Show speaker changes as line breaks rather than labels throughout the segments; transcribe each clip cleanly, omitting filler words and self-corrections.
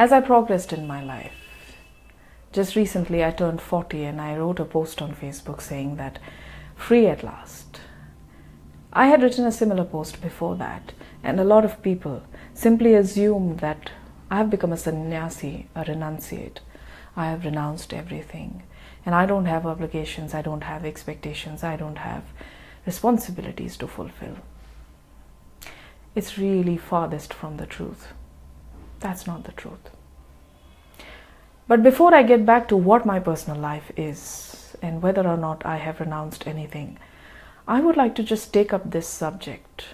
as I progressed in my life, just recently I turned 40 and I wrote a post on Facebook saying that free at last. I had written a similar post before that, and a lot of people simply assumed that I have become a sannyasi, a renunciate. I have renounced everything and I don't have obligations, I don't have expectations, I don't have responsibilities to fulfill. It's really farthest from the truth. That's not the truth. But before I get back to what my personal life is and whether or not I have renounced anything, I would like to just take up this subject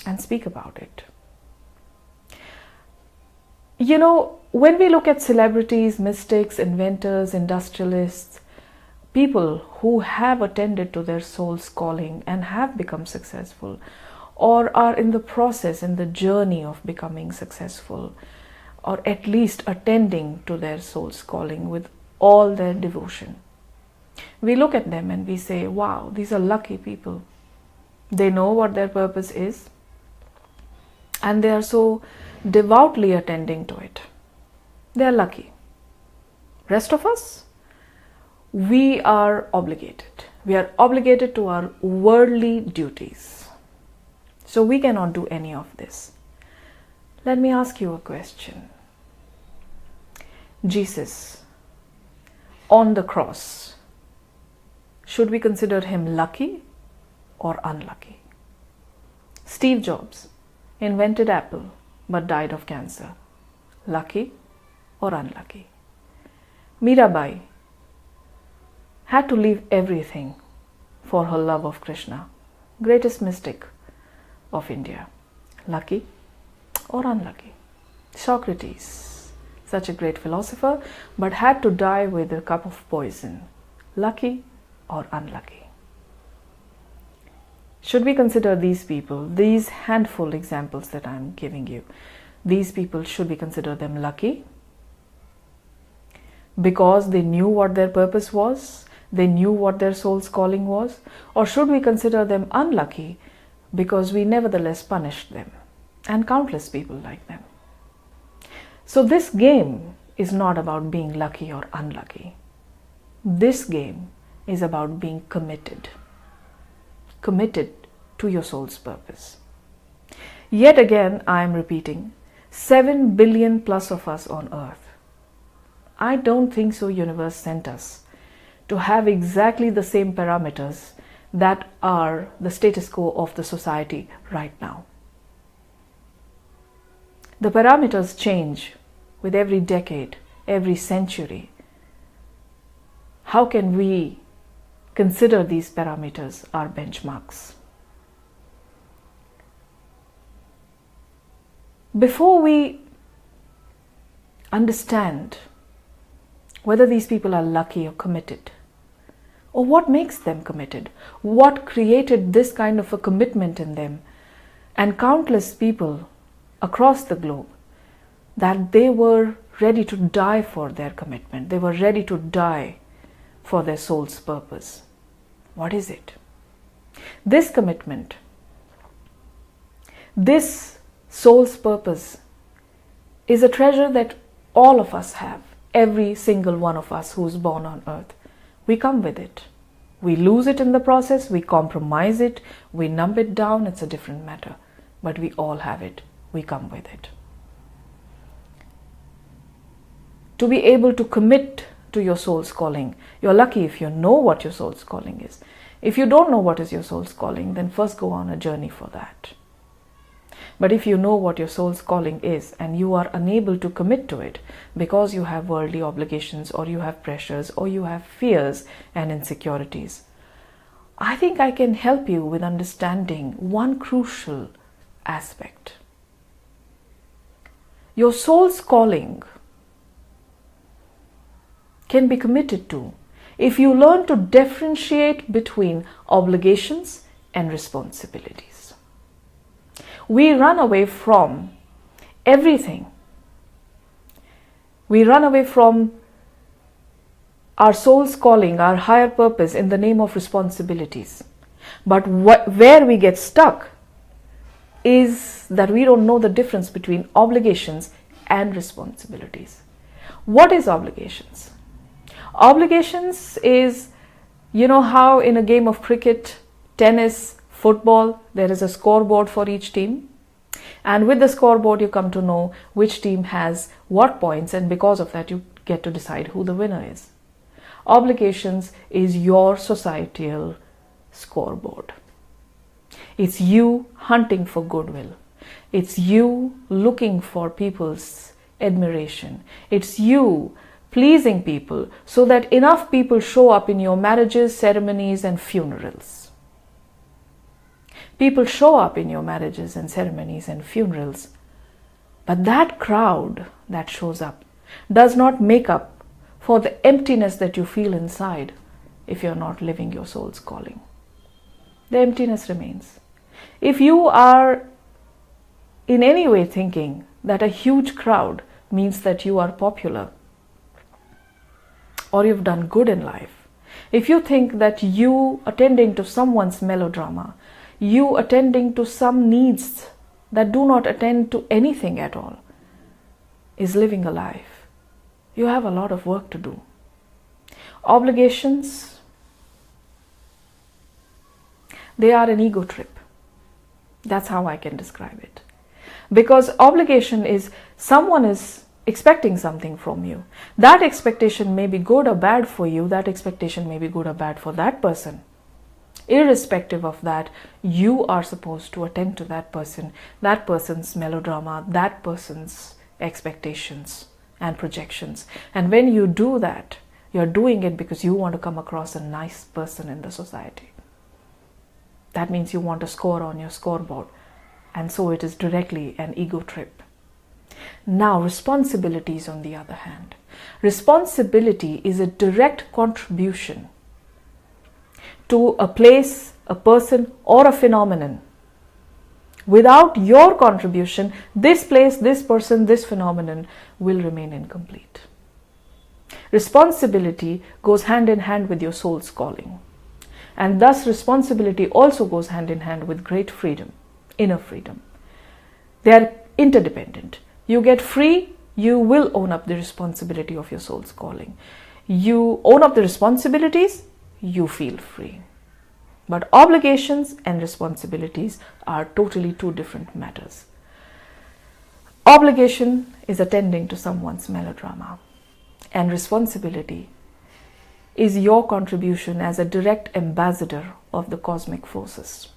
and speak about it. You know, when we look at celebrities, mystics, inventors, industrialists, people who have attended to their soul's calling and have become successful, or are in the process, in the journey of becoming successful, or at least attending to their soul's calling with all their devotion, we look at them and we say, wow, these are lucky people. They know what their purpose is and they are so devoutly attending to it. They are lucky. Rest of us, we are obligated. We are obligated to our worldly duties. So we cannot do any of this. Let me ask you a question. Jesus on the cross, should we consider him lucky or unlucky? Steve Jobs invented Apple but died of cancer. Lucky or unlucky? Mirabai had to leave everything for her love of Krishna, greatest mystic of India. Lucky or unlucky? Socrates, such a great philosopher, but had to die with a cup of poison. Lucky or unlucky? Should we consider these people, these handful examples that I am giving you, these people, should we consider them lucky because they knew what their purpose was, they knew what their soul's calling was, or should we consider them unlucky because we nevertheless punished them, and countless people like them? So this game is not about being lucky or unlucky. This game is about being committed to your soul's purpose. Yet again, I am repeating, 7 billion plus of us on earth. I don't think so universe sent us to have exactly the same parameters that are the status quo of the society right now. The parameters change with every decade, every century. How can we consider these parameters our benchmarks? Before we understand whether these people are lucky or committed, or what makes them committed, what created this kind of a commitment in them, and countless people across the globe, that they were ready to die for their commitment, they were ready to die for their soul's purpose. What is it? This commitment, this soul's purpose is a treasure that all of us have, every single one of us who's born on earth. We come with it. We lose it in the process, we compromise it, we numb it down, it's a different matter. But we all have it, we come with it. To be able to commit to your soul's calling, you're lucky if you know what your soul's calling is. If you don't know what is your soul's calling, then first go on a journey for that. But if you know what your soul's calling is and you are unable to commit to it because you have worldly obligations, or you have pressures, or you have fears and insecurities, I think I can help you with understanding one crucial aspect. Your soul's calling can be committed to if you learn to differentiate between obligations and responsibilities. We run away from everything. We run away from our soul's calling, our higher purpose, in the name of responsibilities. But where we get stuck is that we don't know the difference between obligations and responsibilities. What is obligations? Obligations is, you know how in a game of cricket, tennis, football, there is a scoreboard for each team? And with the scoreboard, you come to know which team has what points, and because of that, you get to decide who the winner is. Obligations is your societal scoreboard. It's you hunting for goodwill. It's you looking for people's admiration. It's you pleasing people so that enough people show up in your marriages, ceremonies, and funerals. People show up in your marriages and ceremonies and funerals, but that crowd that shows up does not make up for the emptiness that you feel inside if you're not living your soul's calling. The emptiness remains. If you are in any way thinking that a huge crowd means that you are popular or you've done good in life, if you think that you attending to someone's melodrama, you attending to some needs that do not attend to anything at all, is living a life, you have a lot of work to do. Obligations, they are an ego trip. That's how I can describe it. Because obligation is someone is expecting something from you. That expectation may be good or bad for you. That expectation may be good or bad for that person. Irrespective of that, you are supposed to attend to that person's melodrama, that person's expectations and projections. And when you do that, you're doing it because you want to come across a nice person in the society. That means you want to score on your scoreboard. And so it is directly an ego trip. Now, responsibilities on the other hand. Responsibility is a direct contribution to a place, a person, or a phenomenon. Without your contribution, this place, this person, this phenomenon will remain incomplete. Responsibility goes hand in hand with your soul's calling. And thus responsibility also goes hand in hand with great freedom, inner freedom. They are interdependent. You get free, you will own up the responsibility of your soul's calling. You own up the responsibilities, you feel free. But obligations and responsibilities are totally two different matters. Obligation is attending to someone's melodrama, and responsibility is your contribution as a direct ambassador of the cosmic forces.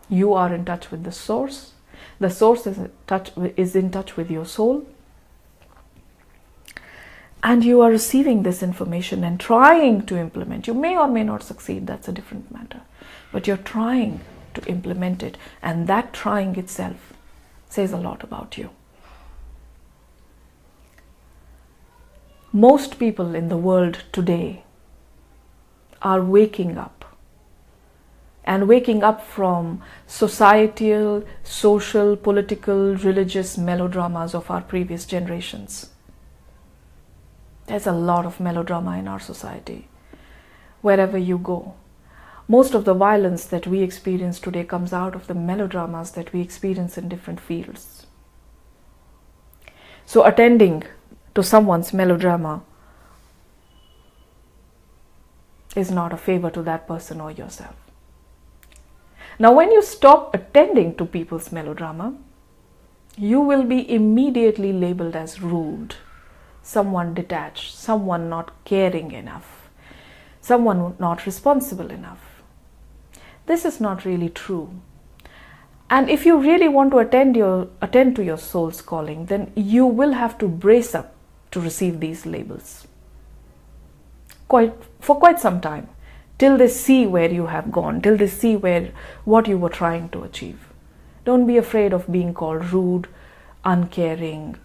You are in touch with the source. The source is in touch with your soul. And you are receiving this information and trying to implement. You may or may not succeed, that's a different matter. But you're trying to implement it, and that trying itself says a lot about you. Most people in the world today are waking up, and waking up from societal, social, political, religious melodramas of our previous generations. There's a lot of melodrama in our society. Wherever you go, most of the violence that we experience today comes out of the melodramas that we experience in different fields. So attending to someone's melodrama is not a favor to that person or yourself. Now, when you stop attending to people's melodrama, you will be immediately labeled as rude, someone detached, someone not caring enough, someone not responsible enough. This is not really true. And if you really want to attend to your soul's calling, then you will have to brace up to receive these labels for quite some time, till they see where you have gone, till they see what you were trying to achieve. Don't be afraid of being called rude, uncaring,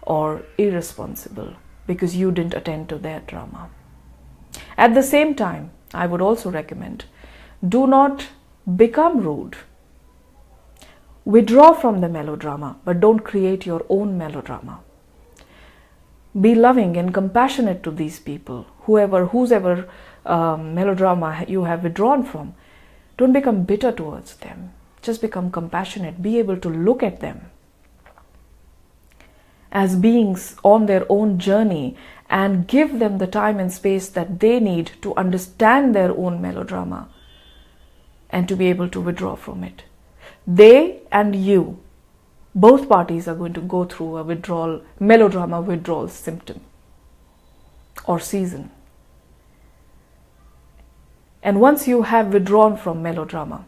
or irresponsible because you didn't attend to their drama. At the same time, I would also recommend, do not become rude. Withdraw from the melodrama, but don't create your own melodrama. Be loving and compassionate to these people, whosever melodrama you have withdrawn from. Don't become bitter towards them. Just become compassionate. Be able to look at them as beings on their own journey and give them the time and space that they need to understand their own melodrama and to be able to withdraw from it. They and you, both parties are going to go through a melodrama withdrawal symptom or season. And once you have withdrawn from melodrama,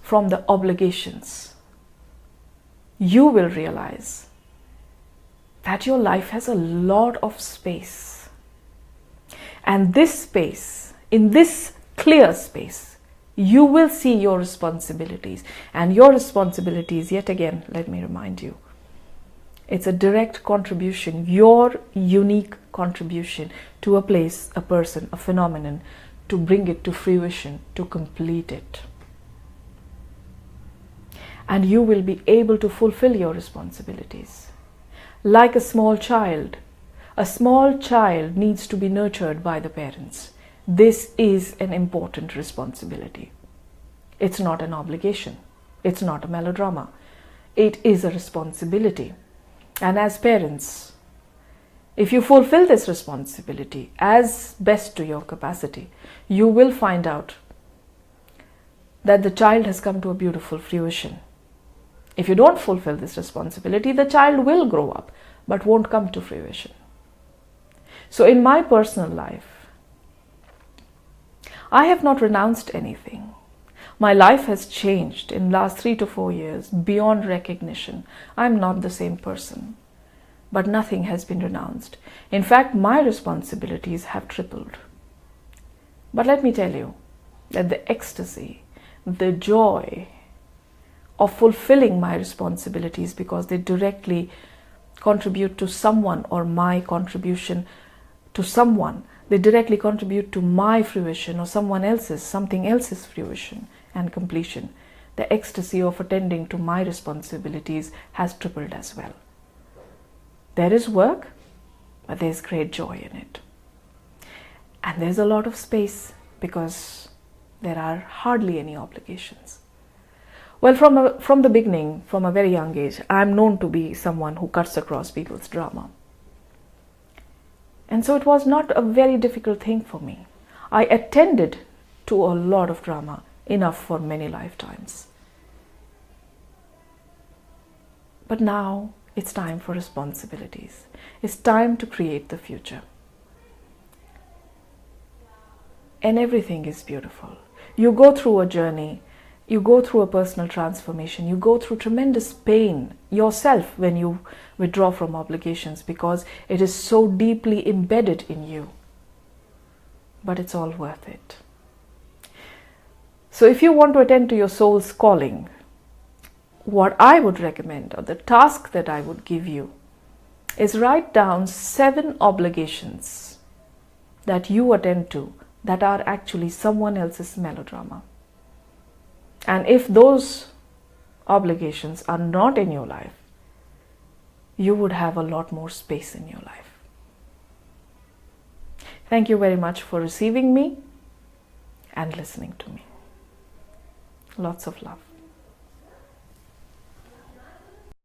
from the obligations, you will realize that your life has a lot of space. And this space, in this clear space, you will see your responsibilities. And your responsibilities, yet again, let me remind you, it's a direct contribution, your unique contribution to a place, a person, a phenomenon, to bring it to fruition, to complete it. And you will be able to fulfill your responsibilities. Like a small child needs to be nurtured by the parents. This is an important responsibility. It's not an obligation. It's not a melodrama. It is a responsibility. And as parents, if you fulfill this responsibility as best to your capacity, you will find out that the child has come to a beautiful fruition. If you don't fulfill this responsibility, the child will grow up but won't come to fruition. So in my personal life, I have not renounced anything. My life has changed in the last 3 to 4 years beyond recognition. I'm not the same person, but nothing has been renounced. In fact, my responsibilities have tripled. But let me tell you that the ecstasy, the joy of fulfilling my responsibilities, because they directly contribute to someone, or my contribution to someone, they directly contribute to my fruition or something else's fruition and completion. The ecstasy of attending to my responsibilities has tripled as well. There is work, but there's great joy in it. And there's a lot of space because there are hardly any obligations. Well, from the beginning, from a very young age, I'm known to be someone who cuts across people's drama. And so it was not a very difficult thing for me. I attended to a lot of drama, enough for many lifetimes. But now it's time for responsibilities. It's time to create the future. And everything is beautiful. You go through a journey, you go through a personal transformation, you go through tremendous pain yourself when you withdraw from obligations, because it is so deeply embedded in you. But it's all worth it. So if you want to attend to your soul's calling, what I would recommend, or the task that I would give you, is write down 7 obligations that you attend to that are actually someone else's melodrama. And if those obligations are not in your life, you would have a lot more space in your life. Thank you very much for receiving me and listening to me. Lots of love.